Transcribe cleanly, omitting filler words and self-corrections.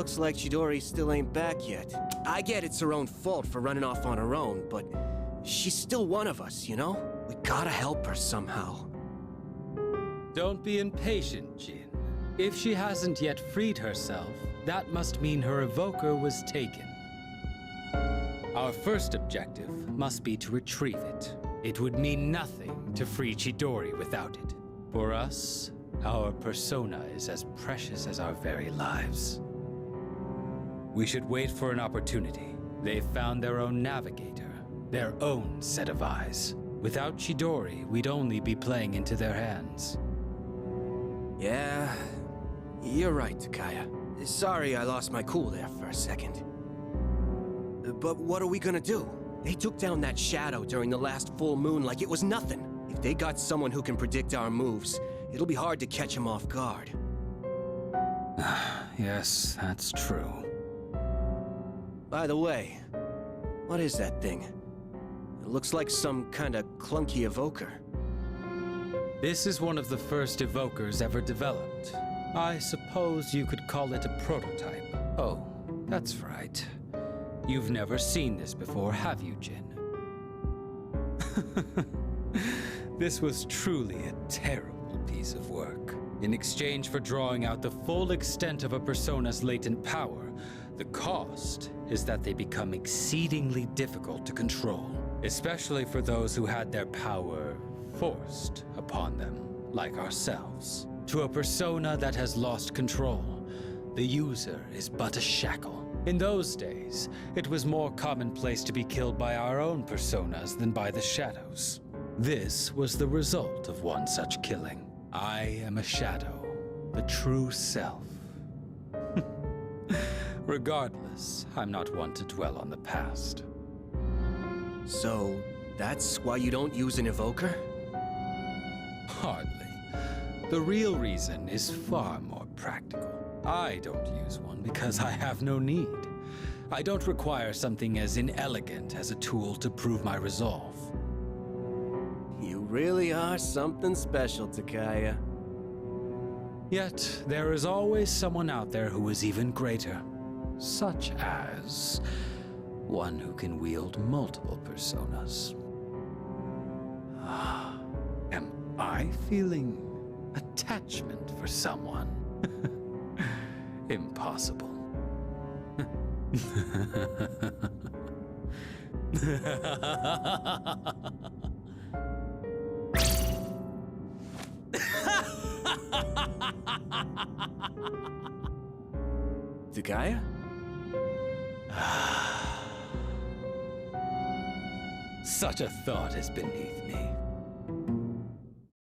Looks like Chidori still ain't back yet. I get it's her own fault for running off on her own, but she's still one of us, you know? We gotta help her somehow. Don't be impatient, Jin. If she hasn't yet freed herself, that must mean her evoker was taken. Our first objective must be to retrieve it. It would mean nothing to free Chidori without it. For us, our persona is as precious as our very lives. We should wait for an opportunity. They've found their own navigator, their own set of eyes. Without Chidori, we'd only be playing into their hands. Yeah, you're right, Takaya. Sorry I lost my cool there for a second. But what are we gonna do? They took down that shadow during the last full moon like it was nothing. If they got someone who can predict our moves, it'll be hard to catch them off guard. Yes, that's true. By the way, what is that thing? It looks like some kind of clunky evoker. This is one of the first evokers ever developed. I suppose you could call it a prototype. Oh, that's right. You've never seen this before, have you, Jin? This was truly a terrible piece of work. In exchange for drawing out the full extent of a persona's latent power, the cost is that they become exceedingly difficult to control, especially for those who had their power forced upon them, like ourselves. To a persona that has lost control, the user is but a shackle. In those days, it was more commonplace to be killed by our own personas than by the shadows. This was the result of one such killing. I am a shadow, the true self. Regardless, I'm not one to dwell on the past. So, that's why you don't use an evoker? Hardly. The real reason is far more practical. I don't use one because I have no need. I don't require something as inelegant as a tool to prove my resolve. You really are something special, Takaya. Yet, there is always someone out there who is even greater. Such as one who can wield multiple personas. Am I feeling attachment for someone? Impossible. Takaya? Such a thought is beneath me.